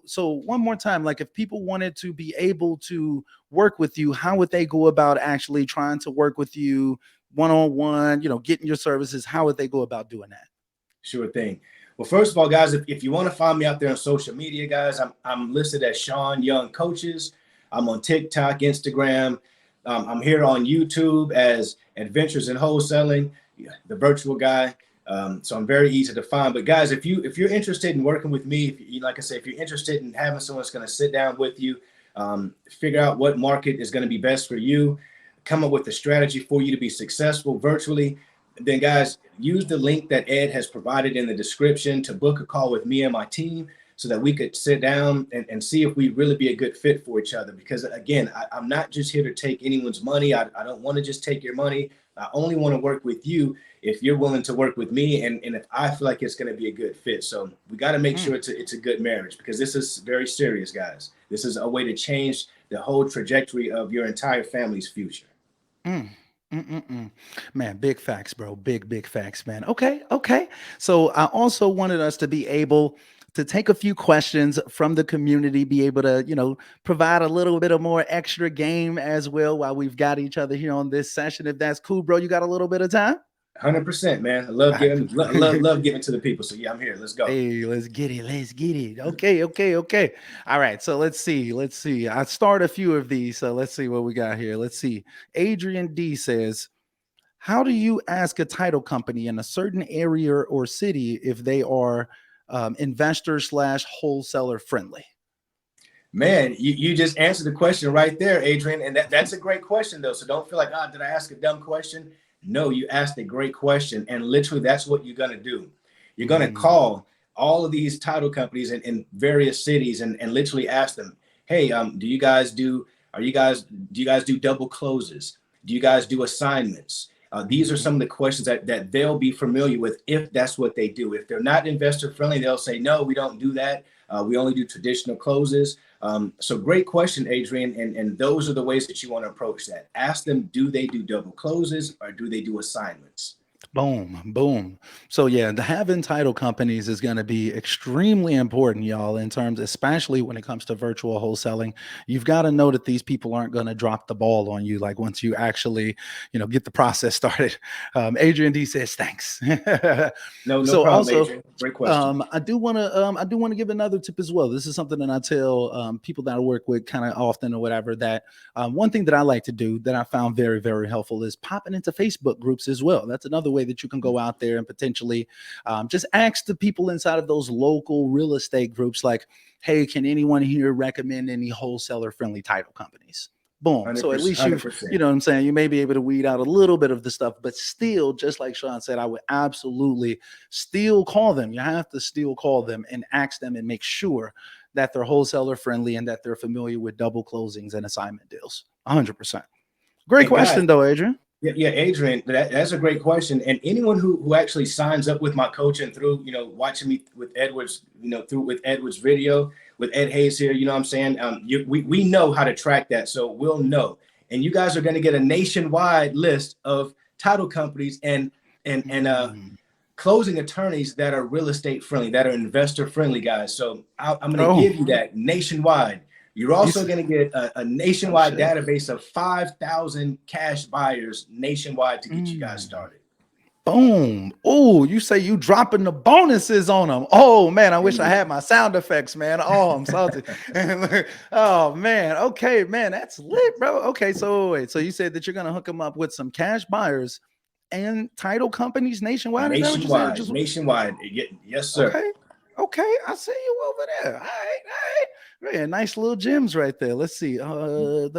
So one more time, like if people wanted to be able to work with you, how would they go about actually trying to work with you one on one? Getting your services. How would they go about doing that? Sure thing. Well, first of all, guys, if you want to find me out there on social media, guys, I'm listed as Sean Young Coaches. I'm on TikTok, Instagram. I'm here on YouTube as Adventures in Wholesaling, the virtual guy. So I'm very easy to find. But guys, if you're interested in working with me, like I said, if you're interested in having someone that's going to sit down with you, figure out what market is going to be best for you, come up with a strategy for you to be successful virtually, then guys, use the link that Ed has provided in the description to book a call with me and my team so that we could sit down and see if we really be a good fit for each other. Because again, I'm not just here to take anyone's money. I don't want to just take your money. I only want to work with you if you're willing to work with me and if I feel like it's going to be a good fit. So we got to make sure it's a good marriage, because this is very serious, guys. This is a way to change the whole trajectory of your entire family's future. Mm. Mm-mm-mm. Man, big facts, bro. Big facts, man. Okay, okay. So I also wanted us to be able to take a few questions from the community, be able to, provide a little bit of more extra game as well while we've got each other here on this session. If that's cool, bro, you got a little bit of time? 100%, man. I love giving, love giving to the people. So yeah, I'm here. Let's go. Hey, let's get it. Let's get it. Okay, okay, okay. All right. So let's see. Let's see. I start a few of these. So let's see what we got here. Let's see. Adrian D says, how do you ask a title company in a certain area or city if they are investor/wholesaler friendly? Man, you just answered the question right there, Adrian. And that's a great question, though. So don't feel like, did I ask a dumb question? No, you asked a great question. And literally, that's what you're going to do. You're going to call all of these title companies in various cities and literally ask them, hey, do you guys do double closes? Do you guys do assignments? These are some of the questions that they'll be familiar with if that's what they do. If they're not investor friendly, they'll say, no, we don't do that. We only do traditional closes. So great question, Adrian. And those are the ways that you want to approach that. Ask them, do they do double closes or do they do assignments? Boom, boom. So yeah, the having title companies is going to be extremely important, y'all, in terms, especially when it comes to virtual wholesaling. You've got to know that these people aren't going to drop the ball on you, like once you actually, get the process started. Adrian D says thanks. No So problem, also, Adrian. Great question. I do want to give another tip as well. This is something that I tell people that I work with kind of often or whatever. That one thing that I like to do that I found very very helpful is popping into Facebook groups as well. That's another way that you can go out there and potentially just ask the people inside of those local real estate groups, like, hey, can anyone here recommend any wholesaler friendly title companies? Boom. So at 100%. least you know what I'm saying, you may be able to weed out a little bit of the stuff, but still, just like Sean said, I would absolutely still call them. You have to still call them and ask them and make sure that they're wholesaler friendly and that they're familiar with double closings and assignment deals. 100%. Great And guys, question though, Adrian. yeah, Adrian, that's a great question. And anyone who actually signs up with my coaching through, watching me with Edwards, with Edwards video, with Ed Hayes here, you know what I'm saying? We know how to track that. So we'll know. And you guys are going to get a nationwide list of title companies and closing attorneys that are real estate friendly, that are investor friendly, guys. So I'm going to give you that nationwide. You're also going to get a nationwide database of 5,000 cash buyers nationwide to get you guys started. Boom. Oh, you say you dropping the bonuses on them. Oh man, I wish I had my sound effects, man. Oh, I'm salty. Oh man. Okay, man, that's lit, bro. Okay, so wait. So you said that you're gonna hook them up with some cash buyers and title companies nationwide. Is that what you said? Just Nationwide. Yes, sir. okay. Okay, I see you over there. All right. Yeah, nice little gems right there. Let's see. Okay,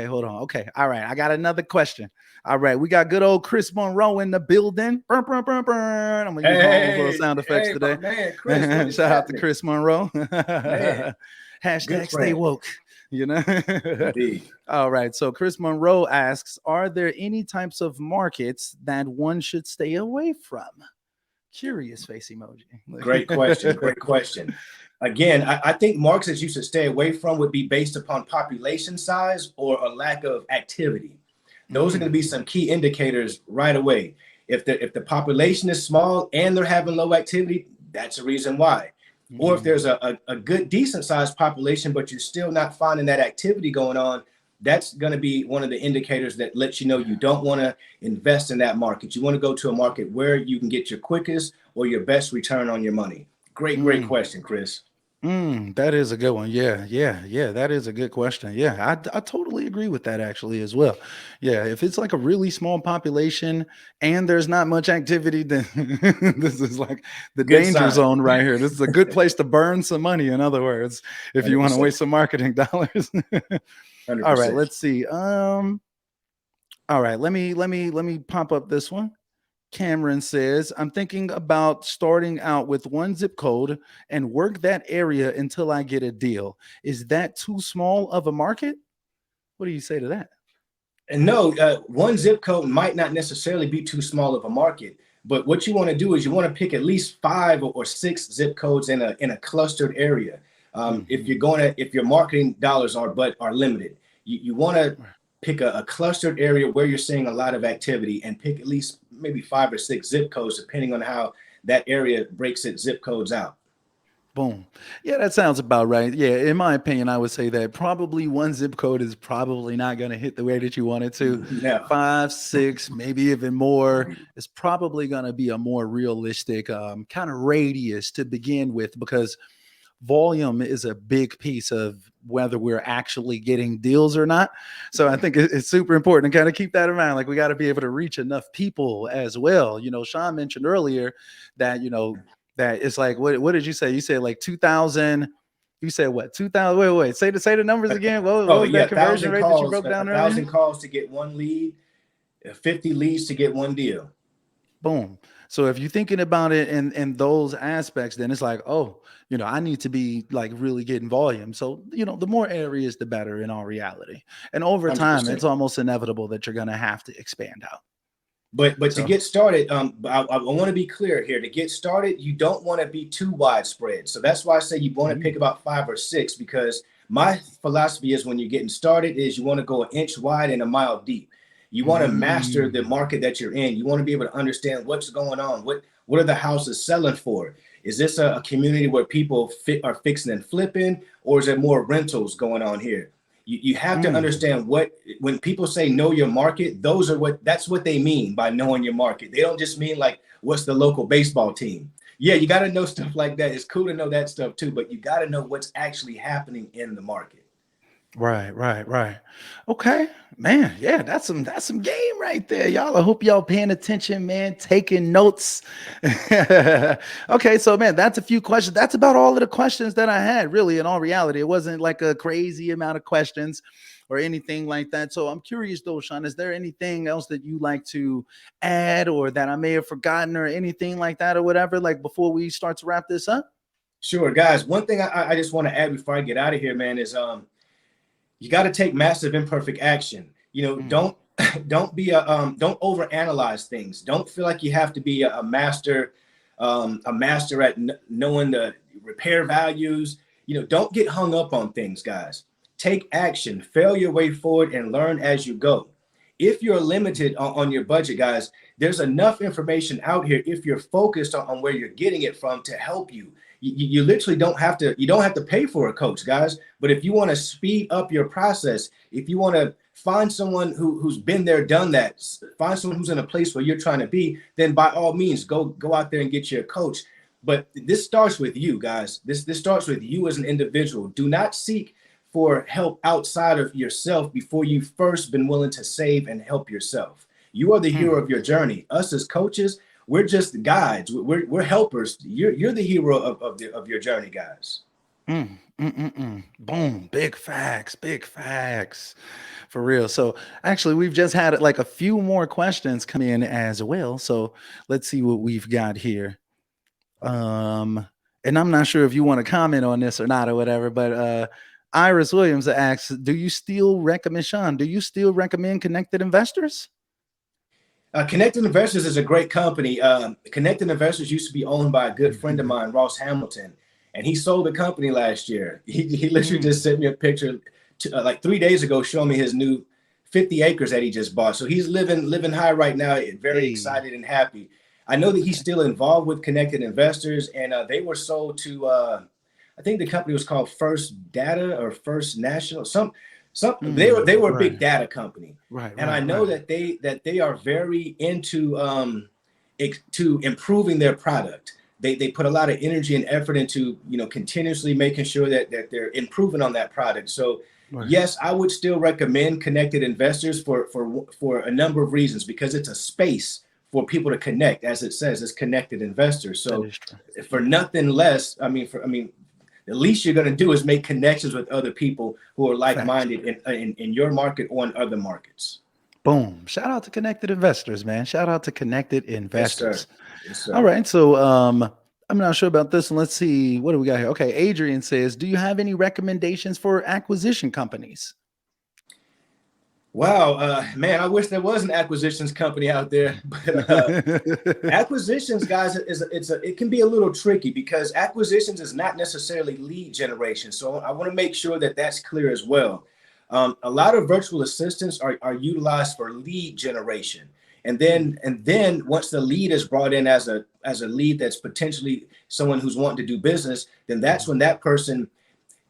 hold on. Okay, all right. I got another question. All right, we got good old Chris Monroe in the building. Burn, burn, burn, burn. I'm gonna use my own little sound effects today. Man, Chris, shout out to Chris Monroe. Man, Hashtag stay woke. Indeed. All right. So Chris Monroe asks, are there any types of markets that one should stay away from? Curious face emoji. Great question. Great question. Again, I think markets that you should stay away from would be based upon population size or a lack of activity. Those are going to be some key indicators right away. If the population is small and they're having low activity, that's a reason why. Or if Mm, there's a good, decent sized population, but you're still not finding that activity going on, that's going to be one of the indicators that lets you know you don't want to invest in that market. You want to go to a market where you can get your quickest or your best return on your money. Great mm. question, Chris. That is a good one. Yeah. That is a good question. Yeah, I totally agree with that actually as well. Yeah, if it's like a really small population and there's not much activity, then this is like the Good danger sign. zone right here. This is a good place to burn some money. In other words, if you want to 100%. waste some marketing dollars. All right, 100%. let's see. All right, let me pop up this one. Cameron says, I'm thinking about starting out with one zip code and work that area until I get a deal. Is that too small of a market? What do you say to that? And no, one zip code might not necessarily be too small of a market. But what you want to do is you want to pick at least 5 or 6 zip codes in a clustered area. If Mhm. you're going to, if your marketing dollars are limited, you want to pick a clustered area where you're seeing a lot of activity and pick at least maybe 5 or 6 zip codes, depending on how that area breaks its zip codes out. Boom. Yeah, that sounds about right. Yeah, in my opinion, I would say that probably one zip code is probably not going to hit the way that you want it to. No. 5, 6, maybe even more is probably going to be a more realistic kind of radius to begin with because volume is a big piece of whether we're actually getting deals or not. So I think it's super important to kind of keep that in mind. Like we got to be able to reach enough people as well. Sean mentioned earlier that, that it's like, what did you say? You said like 2000. You said what? 2000. Wait. Say the numbers again. What Oh was that yeah, conversion rate that you broke a down earlier? thousand calls to get one lead, 50 leads to get one deal. Boom. So if you're thinking about it in those aspects, then it's like, oh, I need to be like really getting volume. So, the more areas, the better in all reality. And over time, 100%. it's almost inevitable that you're going to have to expand out. But to So, get started, I want to be clear here. To get started, you don't want to be too widespread. So that's why I say you want to pick mm, about 5 or 6, because my philosophy is when you're getting started is you want to go an inch wide and a mile deep. You want to master the mm, market that you're in. You want to be able to understand what's going on. What are the houses selling for? Is this a community where people are fixing and flipping, or is there more rentals going on here? You have to mm. understand when people say know your market, that's what they mean by knowing your market. They don't just mean like what's the local baseball team. Yeah, you got to know stuff like that. It's cool to know that stuff too, but you got to know what's actually happening in the market. Right. Okay, man. Yeah, that's some game right there, y'all. I hope y'all paying attention, man. Taking notes. Okay, so man, that's a few questions. That's about all of the questions that I had. Really, in all reality, it wasn't like a crazy amount of questions or anything like that. So I'm curious, though, Sean. Is there anything else that you like to add, or that I may have forgotten, or anything like that, or whatever? Like before we start to wrap this up. Sure, guys. One thing I just want to add before I get out of here, man, is you got to take massive imperfect action. Mhm. Don't overanalyze things. Don't feel like you have to be a master, at knowing the repair values. Don't get hung up on things, guys. Take action, fail your way forward, and learn as you go. If you're limited on your budget, guys, there's enough information out here if you're focused on where you're getting it from to help you. You literally don't have to pay for a coach, guys. But if you want to speed up your process, if you want to find someone who's been there, done that, find someone who's in a place where you're trying to be, then by all means, go out there and get your coach. But this starts with you, guys. This starts with you as an individual. Do not seek for help outside of yourself before you've first been willing to save and help yourself. You are the hero of your journey. Us as coaches, we're just guides. We're helpers. You're the hero of your journey, guys. Boom. Big facts. Big facts. For real. So actually, we've just had like a few more questions come in as well. So let's see what we've got here. Um, and I'm not sure if you want to comment on this or not or whatever, but Iris Williams asks, do you still recommend, Sean, do you still recommend Connected Investors? Connected Investors is a great company. Connected Investors used to be owned by a good friend of mine, Ross Hamilton, and he sold the company last year. He literally just sent me a picture like 3 days ago showing me his new 50 acres that he just bought. So he's living high right now, very Hey. excited and happy. I know that he's Okay. still involved with Connected Investors, and they were sold to I think the company was called First Data or First National. They were a big Right. data company, Right. and I Right. know Right. that they are very into to improving their product. They put a lot of energy and effort into continuously making sure that they're improving on that product. So Right. yes, I would still recommend Connected Investors for a number of reasons, because it's a space for people to connect. As it says, it's Connected Investors. That So is true. for Yeah. nothing less, the least you're going to do is make connections with other people who are Facts. like-minded in your market or in other markets. Boom. Shout out to Connected Investors, man. Shout out to Connected Yes, sir. Investors. Yes, All sir. right. So I'm not sure about this one. Let's see. What do we got here? Okay. Adrian says, do you have any recommendations for acquisition companies? Wow, man, I wish there was an acquisitions company out there, but acquisitions, guys, it can be a little tricky, because acquisitions is not necessarily lead generation. So I want to make sure that that's clear as well. A lot of virtual assistants are utilized for lead generation, and then once the lead is brought in as a lead that's potentially someone who's wanting to do business, then that's when that person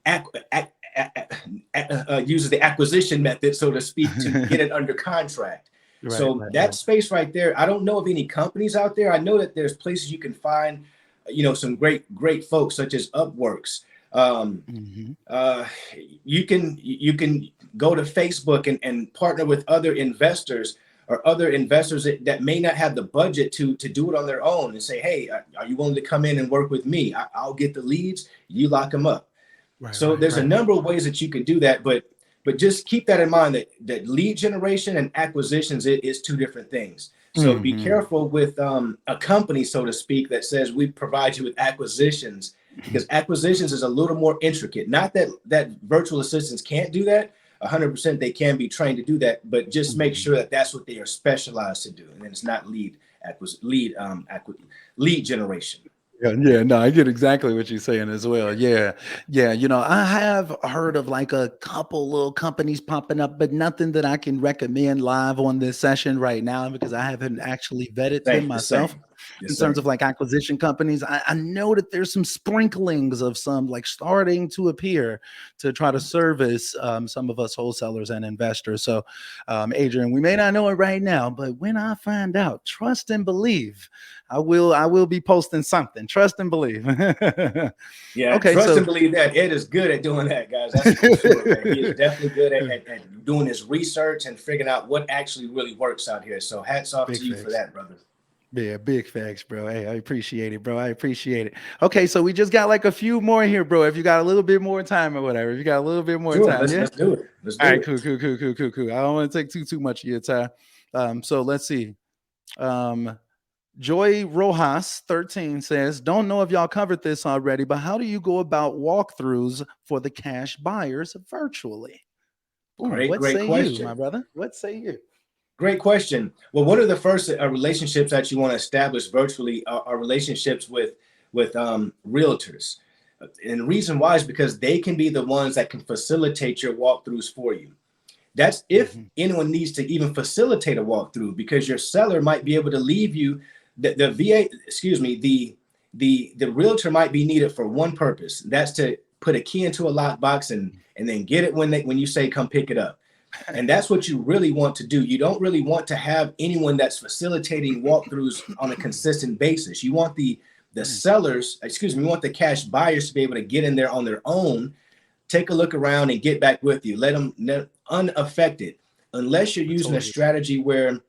ac- ac- uses the acquisition method, so to speak, to get it under contract. Right, So right, that right. space right there, I don't know of any companies out there. I know that there's places you can find, some great folks such as Upworks. Um, Hmm. uh, you can go to Facebook and partner with other investors, or other investors that may not have the budget to do it on their own, and say, hey, are you willing to come in and work with me? I'll get the leads, you lock them up. Right, So right, there's a right. number of ways that you can do that, but just keep that in mind, that lead generation and acquisitions is two different things. So be Hmm. careful with a company, so to speak, that says we provide you with acquisitions, because acquisitions is a little more intricate. Not that virtual assistants can't do that. 100% they can be trained to do that, but just make Hmm. sure that that's what they are specialized to do, and it's not lead generation. Yeah, yeah, no, I get exactly what you're saying as well. Yeah, yeah. I have heard of like a couple little companies popping up, but nothing that I can recommend live on this session right now because I haven't actually vetted them Same, the myself. same. In Yes, terms sir. of like acquisition companies, I know that there's some sprinklings of some like starting to appear to try to service some of us wholesalers and investors. So, Adrian, we may not know it right now, but when I find out, trust and believe. I will be posting something. Trust and believe. Yeah, Okay, trust so and believe that Ed is good at doing that, guys. That's for sure, man. He is definitely good at doing his research and figuring out what actually really works out here. So hats off big to you for facts. that, brother. Yeah, big facts, bro. Hey, I appreciate it, bro. I appreciate it. Okay, so we just got like a few more here, bro. If you got a little bit more time or whatever, if you got a little bit more Sure, time, let's yeah. let's do it. Let's All do right, it. cool, cool, cool, cool, cool, cool. I don't want to take too much of your time. So let's see. Um, Joy Rojas 13 says, don't know if y'all covered this already, but how do you go about walkthroughs for the cash buyers virtually? Boom. Great, What great say you, my question. brother? What say you? Great question. Well, one of the first relationships that you want to establish virtually are relationships with realtors. And the reason why is because they can be the ones that can facilitate your walkthroughs for you. That's if Mhm. anyone needs to even facilitate a walkthrough, because your seller might be able to leave you the VA, excuse me, the realtor might be needed for one purpose. That's to put a key into a lockbox and then get it when you say come pick it up. And that's what you really want to do. You don't really want to have anyone that's facilitating walkthroughs on a consistent basis. You want the Mm, sellers, excuse me, you want the cash buyers to be able to get in there on their own, take a look around and get back with you. Let them unaffected, unless you're I using a totally agree. strategy where,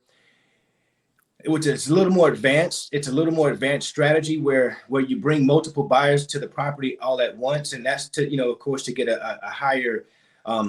which is a little more advanced. It's a little more advanced strategy where you bring multiple buyers to the property all at once, and that's to of course to get a higher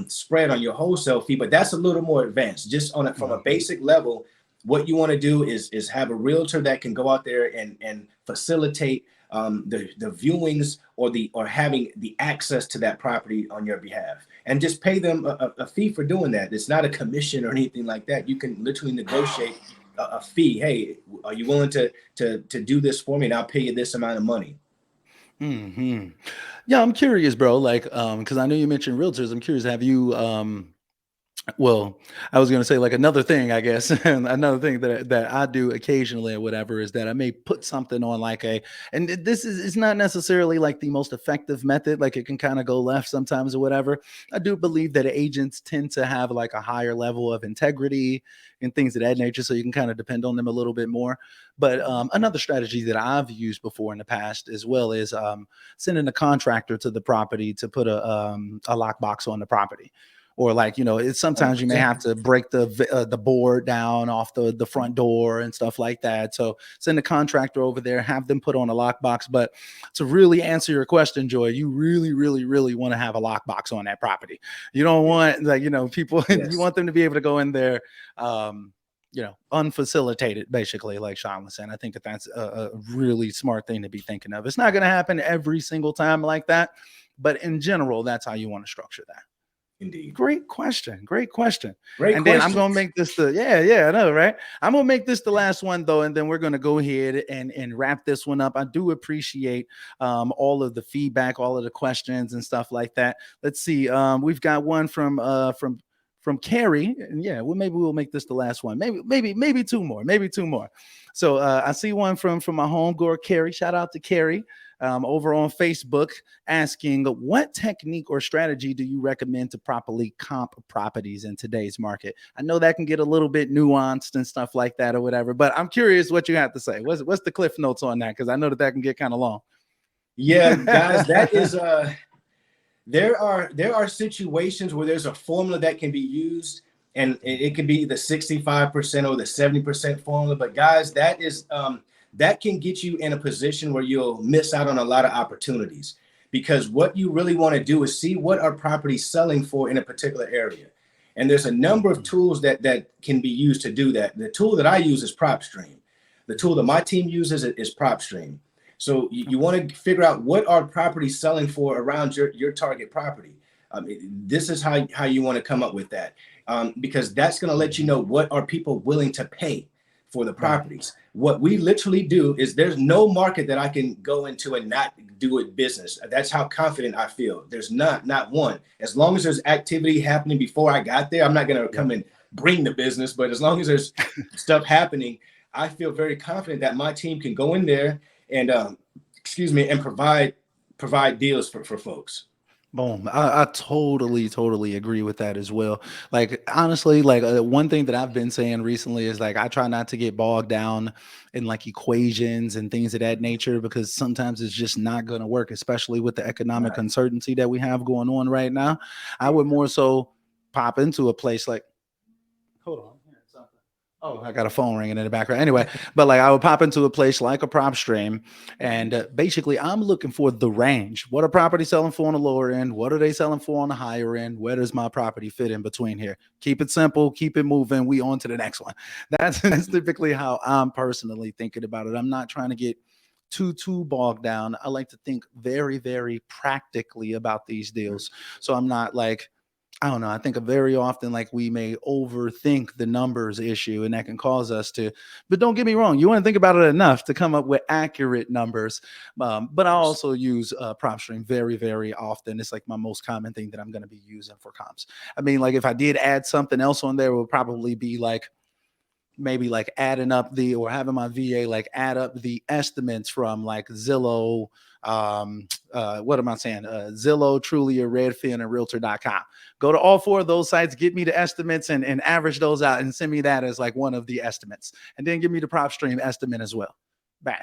spread on your wholesale fee. But that's a little more advanced. Just on it from a Mhm. basic level, what you want to do is have a realtor that can go out there and facilitate the viewings or having the access to that property on your behalf, and just pay them a fee for doing that. It's not a commission or anything like that. You can literally negotiate a fee. Hey, are you willing to do this for me, and I'll pay you this amount of money? Hmm. Yeah, I'm curious, bro. Like, because I know you mentioned realtors. I'm curious. Have you Well, I was going to say like another thing, I guess, another thing that I do occasionally or whatever is that I may put something on like this is it's not necessarily like the most effective method. Like it can kind of go left sometimes or whatever. I do believe that agents tend to have like a higher level of integrity and things of that nature, so you can kind of depend on them a little bit more. But another strategy that I've used before in the past as well is sending a contractor to the property to put a lockbox on the property, or like it's sometimes you may 100%. have to break the board down off the front door and stuff like that. So send a contractor over there, have them put on a lockbox. But to really answer your question, Joy, you really really really want to have a lockbox on that property. You don't want like people you Yes, want them to be able to go in there unfacilitated, basically, like Sean was saying. I think that's a really smart thing to be thinking of. It's not going to happen every single time like that, but in general, that's how you want to structure that. indeed. Great question. Great question. Great And then I'm question. gonna make this yeah, I know, right? I'm gonna make this the last one though, and then we're gonna go ahead and wrap this one up. I do appreciate all of the feedback, all of the questions and stuff like that. Let's see. We've got one from Carrie. And yeah, well, maybe we'll make this the last one. Maybe two more. Maybe two more. So I see one from my homegirl Carrie. Shout out to Carrie. Over on Facebook, asking what technique or strategy do you recommend to properly comp properties in today's market? I know that can get a little bit nuanced and stuff like that or whatever, but I'm curious what you have to say. What's the cliff notes on that? Because I know that can get kind of long. Yeah, guys, that is there are situations where there's a formula that can be used, and it can be the 65% or the 70% formula. But guys, that can get you in a position where you'll miss out on a lot of opportunities, because what you really want to do is see what are properties selling for in a particular area. And there's a number of tools that can be used to do that. The tool that I use is PropStream. The tool that my team uses is PropStream. So you want to figure out what are properties selling for around your target property. This is how you want to come up with that, because that's going to let you know what are people willing to pay for the Right. properties. What we literally do is there's no market that I can go into and not do it business. That's how confident I feel. There's not one. As long as there's activity happening before I got there, I'm not going to come and bring the business, but as long as there's stuff happening, I feel very confident that my team can go in there and and provide deals for folks. Boom. I totally agree with that as well. Like, honestly, like one thing that I've been saying recently is like, I try not to get bogged down in like equations and things of that nature, because sometimes it's just not going to work, especially with the economic Right. uncertainty that we have going on right now. I would more so pop into a place like, hold on. Oh, I got a phone ringing in the background. Anyway, but like I would pop into a place like a prop stream, and basically I'm looking for the range. What are properties selling for on the lower end? What are they selling for on the higher end? Where does my property fit in between here? Keep it simple, keep it moving. We on to the next one. That's typically how I'm personally thinking about it. I'm not trying to get too bogged down. I like to think very, very practically about these deals. So I'm not like, I don't know. I think very often, like we may overthink the numbers issue, and that can cause us to. But don't get me wrong, you want to think about it enough to come up with accurate numbers. But I also use PropStream very, very often. It's like my most common thing that I'm going to be using for comps. I mean, like if I did add something else on there, it would probably be like maybe like adding up or having my VA like add up the estimates from like Zillow, what am I saying? Zillow, Trulia, Redfin, and Realtor.com. Go to all four of those sites, get me the estimates and average those out and send me that as like one of the estimates. And then give me the PropStream estimate as well. Bang.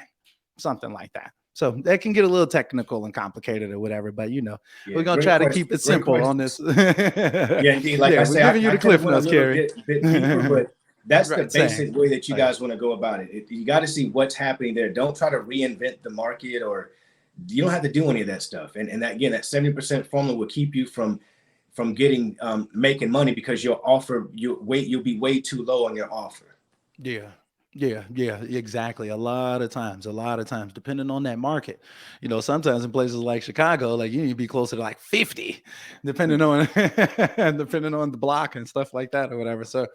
Something like that. So that can get a little technical and complicated or whatever, but we're gonna Great try to question. keep it Great simple on questions. this. Yeah, indeed. Like Yeah, I we're say, giving you I the could have cliff went a notes, little Carrie. bit deeper, but that's the Right, same. basic way that you Like, guys want to go about it. You got to see what's happening there. Don't try to reinvent the market, or you don't have to do any of that stuff. And that, again, that 70% formula will keep you from getting making money, because you'll be way too low on your offer. yeah. Yeah, exactly. A lot of times, depending on that market, sometimes in places like Chicago, like you need to be closer to like 50, depending on depending on the block and stuff like that or whatever. So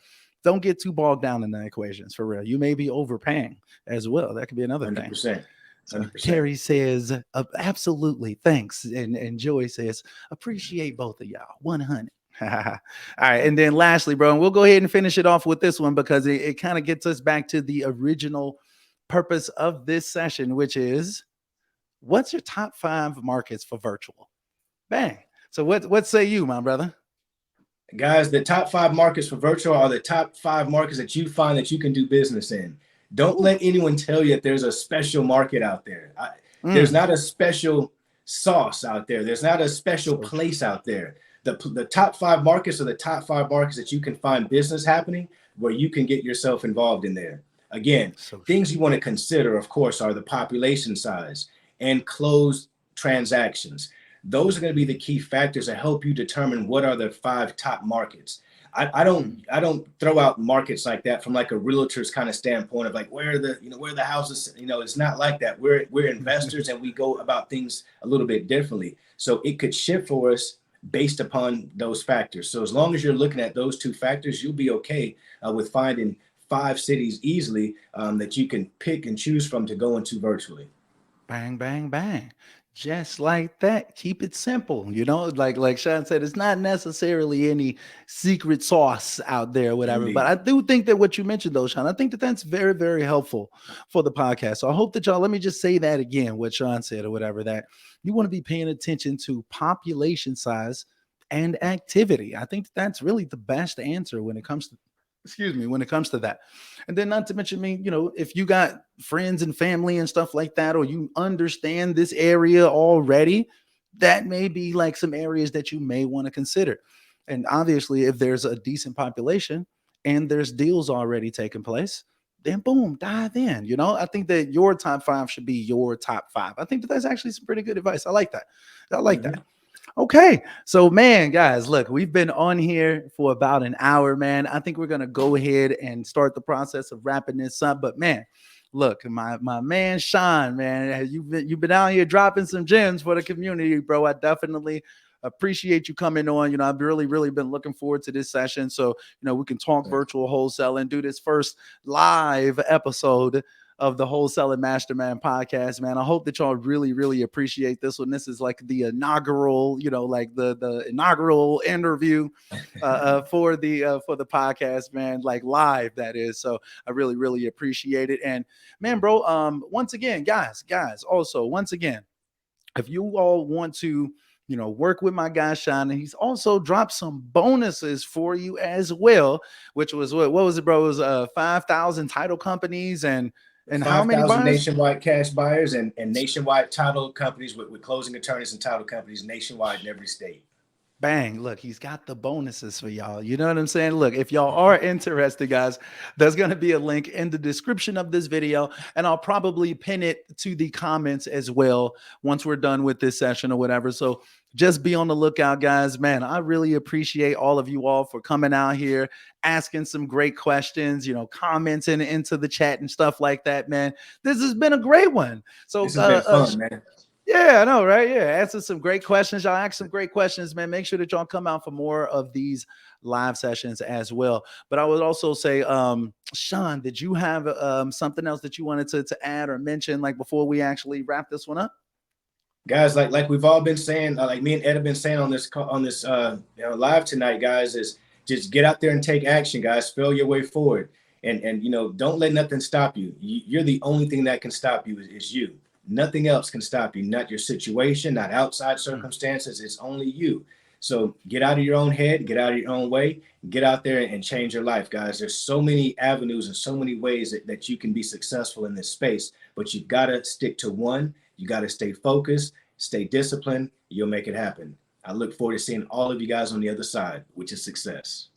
don't get too bogged down in the equations for real. You may be overpaying as well. That could be another thing. 100%. So 100%. Carrie says, absolutely, thanks. And Joy says, appreciate both of y'all. 100. All right. And then lastly, bro, and we'll go ahead and finish it off with this one because it kind of gets us back to the original purpose of this session, which is what's your top 5 markets for virtual? Bang. So what say you, my brother? Guys, the top 5 markets for virtual are the top 5 markets that you find that you can do business in. Don't Ooh. let anyone tell you that there's a special market out there. There's Mm. not a special sauce out there. There's not a special So true. place out there. The top 5 markets are the top 5 markets that you can find business happening where you can get yourself involved in there. Again, So true. things you want to consider, of course, are the population size and closed transactions. Those are going to be the key factors that help you determine what are the 5 top markets. I don't throw out markets like that from like a realtor's kind of standpoint of like where the houses. It's not like that. We're investors and we go about things a little bit differently. So it could shift for us based upon those factors. So as long as you're looking at those 2 factors, you'll be okay with finding 5 cities easily that you can pick and choose from to go into virtually. Bang, bang, bang. Just like that. Keep it simple. Like Sean said, it's not necessarily any secret sauce out there, whatever. But Indeed. I do think that what you mentioned, though, Sean, I think that that's very, very helpful for the podcast. So I hope that y'all, let me just say that again, what Sean said or whatever, that you want to be paying attention to population size and activity. I think that's really the best answer when it comes to, excuse me, when it comes to that. And then not to mention me, if you got friends and family and stuff like that, or you understand this area already, that may be like some areas that you may want to consider. And obviously, if there's a decent population and there's deals already taking place, then boom, dive in. I think that your top 5 should be your top 5. I think that that's actually some pretty good advice. I like that. I like that. Mhm. Okay. So, man, guys, look, we've been on here for about an hour, man. I think we're going to go ahead and start the process of wrapping this up. But, man, look, my man, Sean, man, you've been out here dropping some gems for the community, bro. I definitely appreciate you coming on. I've really, really been looking forward to this session. So, we can talk virtual wholesale and do this first live episode of the Wholesaling Mastermind podcast, man. I hope that y'all really, really appreciate this one. This is like the inaugural, like the inaugural interview for the podcast, man. Like live, that is. So I really, really appreciate it. And man, bro, once again, guys, also once again, if you all want to work with my guy Sean, and he's also dropped some bonuses for you as well, which was what was it, bro? It was 5,000 title companies and how many 5,000 buyers? nationwide cash buyers and nationwide title companies with closing attorneys and title companies nationwide in every state. Bang, look, he's got the bonuses for y'all. You know what I'm saying? Look, if y'all are interested, guys, there's going to be a link in the description of this video, and I'll probably pin it to the comments as well once we're done with this session or whatever. So just be on the lookout, guys. Man, I really appreciate all of you all for coming out here, asking some great questions, commenting into the chat and stuff like that, man. This has been a great one. So, This has been fun, man. yeah, I know, right? Yeah, answer some great questions. Y'all ask some great questions, man. Make sure that y'all come out for more of these live sessions as well. But I would also say, Sean, did you have something else that you wanted to add or mention, like before we actually wrap this one up? Guys, like we've all been saying, like me and Ed have been saying on this live tonight, guys, is just get out there and take action, guys. Spell your way forward, and don't let nothing stop you. You're the only thing that can stop you is you. Nothing else can stop you. Not your situation, not outside circumstances. It's only you. So get out of your own head, get out of your own way, get out there and change your life, guys. There's so many avenues and so many ways that you can be successful in this space, but you've got to stick to one. You got to stay focused, stay disciplined. You'll make it happen. I look forward to seeing all of you guys on the other side, which is success.